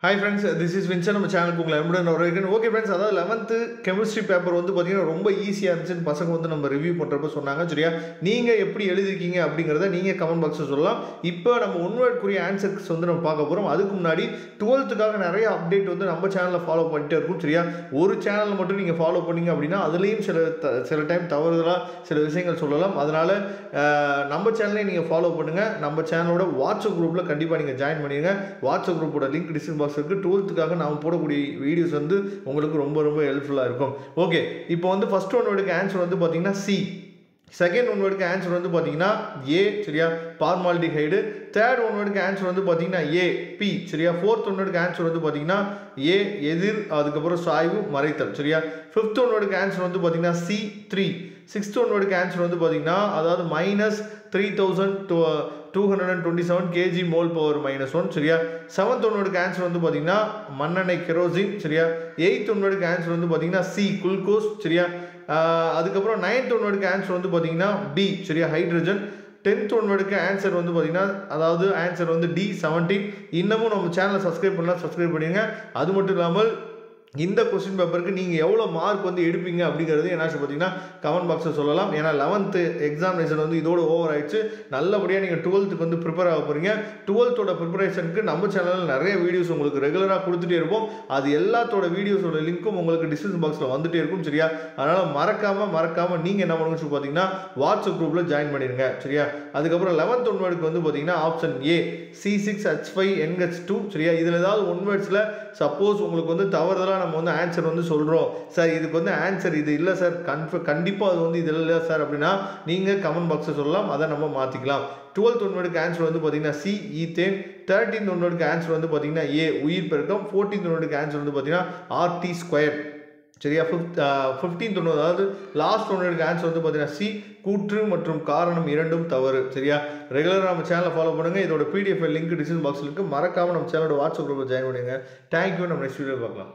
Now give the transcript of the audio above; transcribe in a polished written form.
Hi friends, this is Vincent. நம்ம சேனலுக்கு உங்களை அன்புடன் வரவேற்கிறேன். ஓகே ஃப்ரெண்ட்ஸ், அதாவது 11th கெமிஸ்ட்ரி பேப்பர் வந்து பார்த்தீங்கன்னா ரொம்ப ஈஸியாக இருந்துச்சுன்னு பசங்க வந்து நம்ம ரிவ்யூ பண்ணுறப்ப சொன்னாங்க. சரியா, நீங்கள் எப்படி எழுதிருக்கீங்க அப்படிங்கிறத நீங்கள் கமெண்ட் பாக்ஸில் சொல்லலாம். இப்போ நம்ம ஒன் வேர்டுக்குரிய ஆன்சர்ஸ் வந்து நம்ம பார்க்க போகிறோம். அதுக்கு முன்னாடி 12th நிறைய அப்டேட் வந்து நம்ம சேனலில் ஃபாலோ பண்ணிட்டே இருக்கும். சரியா, ஒரு சேனல் மட்டும் நீங்கள் ஃபாலோ பண்ணீங்க அப்படின்னா அதுலேயும் சில டைம் தவறுதலாக சில விஷயங்கள் சொல்லலாம். அதனால் நம்ம சேனலையும் நீங்கள் ஃபாலோ பண்ணுங்கள். நம்ம சேனலோட வாட்ஸ்அப் குரூப்பில் கண்டிப்பாக நீங்கள் ஜாயின் பண்ணிடுங்க. வாட்ஸ்அப் குரூப்போட லிங்க் டிஸ்கிரிப்ஷன் பாக்ஸ் இருக்குது. 12th நாம் போடக்கூடிய வீடியோஸ் வந்து உங்களுக்கு ரொம்ப ரொம்ப ஹெல்ப்ஃபுல்லாக இருக்கும். ஓகே, இப்போ வந்து ஃபர்ஸ்ட் ஒன் வேர்டுக்கு ஆன்சர் வந்து பார்த்தீங்கன்னா சி. செகண்ட் ஒன் வேர்டுக்கு ஆன்சர் வந்து பார்த்தீங்கன்னா ஏ. சரியா, பார்மால்டிஹைடு. தேர்ட் ஒன் வேர்டுக்கு ஆன்சர் வந்து பார்த்தீங்கன்னா ஏ பி. சரியா, ஃபோர்த் ஒன் வேர்டுக்கு ஆன்சர் வந்து பார்த்தீங்கன்னா ஏ எதிர், அதுக்கப்புறம் சாய்வு மறைத்தல். சரியா, ஃபிஃப்த் ஒன் வேர்டுக்கு ஆன்சர் வந்து பார்த்தீங்கன்னா சி 3. சிக்ஸ்த் ஒன் வேர்டுக்கு ஆன்சர் வந்து பார்த்தீங்கன்னா அதாவது -3227 kg மோல் பவர் -1. சரியா, செவன்த் ஒன் வேர்டுக்கு ஆன்சர் வந்து பார்த்தீங்கன்னா மண்ணெண்ணெய் கெரோசின். சரியா, எயித் ஒன் வேர்டுக்கு ஆன்சர் வந்து பார்த்தீங்கன்னா சி குளுக்கோஸ். சரியா, அதுக்கப்புறம் நைன்த் ஒன் வேர்டுக்கு ஆன்சர் வந்து பார்த்தீங்கன்னா பி. சரியா, ஹைட்ரஜன். 10th ஒன் வேர்டுக்கு ஆன்சர் வந்து பார்த்தீங்கன்னா அதாவது ஆன்சர் வந்து டி 17. இன்னமும் நம்ம சேனலை சப்ஸ்கிரைப் பண்ணலாம், சப்ஸ்கிரைப் பண்ணிடுங்க. அது மட்டும் இல்லாமல் இந்த கொஸ்டின் பேப்பருக்கு நீங்கள் எவ்வளோ மார்க் வந்து எடுப்பீங்க அப்படிங்கிறது என்ன பார்த்தீங்கன்னா கமெண்ட் பாக்ஸில் சொல்லலாம். ஏன்னா 11th எக்ஸாமினேஷன் வந்து இதோட ஓவர் ஆயிடுச்சு. நல்லபடியாக நீங்கள் 12th வந்து ப்ரிப்பேர் ஆக போகிறீங்க. 12th ப்ரிப்பரேஷனுக்கு நம்ம சேனலில் நிறைய வீடியோஸ் உங்களுக்கு ரெகுலராக கொடுத்துட்டே இருப்போம். அது எல்லாத்தோட வீடியோஸோட லிங்க்கும் உங்களுக்கு டிஸ்கிரிப்ஷன் பாக்ஸில் வந்துட்டே இருக்கும். சரியா, அதனால் மறக்காமல் நீங்கள் என்ன பண்ணுங்க பார்த்தீங்கன்னா வாட்ஸ்அப் குரூப்பில் ஜாயின் பண்ணிடுங்க. சரியா, அதுக்கப்புறம் 11th ஒன் வேர்டுக்கு வந்து பார்த்தீங்கன்னா ஆப்ஷன் ஏ C6H5NH2. சரியா, இதில் ஏதாவது ஒன் வேர்ட்ஸில் சப்போஸ் உங்களுக்கு வந்து தவறுதலாக நம்ம வந்து ஆன்சர் வந்து சொல்கிறோம், சார் இதுக்கு வந்து ஆன்சர் இது இல்லை சார், கண்டிப்பாக அது வந்து இது இல்லை சார் அப்படின்னா நீங்கள் கமெண்ட் பாக்ஸில் சொல்லலாம். அதை நம்ம மாற்றிக்கலாம். 12th ஒன் வேர்டுக்கு ஆன்சர் வந்து பார்த்தீங்கன்னா சி ஈத்தேன். 13th ஒன் வேர்டுக்கு ஆன்சர் வந்து பார்த்தீங்கன்னா ஏ உயிர் பெருக்கம். 14th ஒன் வேர்டுக்கு ஆன்சர் வந்து பார்த்தீங்கன்னா RT². சரியா, 15th ஒன்று அதாவது லாஸ்ட் ஒன் வேர்டுக்கு ஆன்சர் வந்து பார்த்தீங்கன்னா சி கூற்று மற்றும் காரணம் இரண்டும் தவறு. சரியா, ரெகுலராக நம்ம சேனலை ஃபாலோ பண்ணுங்கள். இதோட PDF லிங்க் டிஸ்கிரிப்ஷன் பாக்ஸில் இருக்குது. மறக்காமல் நம்ம சேனலோட வாட்ஸ்அப் குரூப்பில் ஜாயின் பண்ணுங்க. தேங்க்யூ. நம்ம நெக்ஸ்ட் வீடியோ பார்க்கலாம்.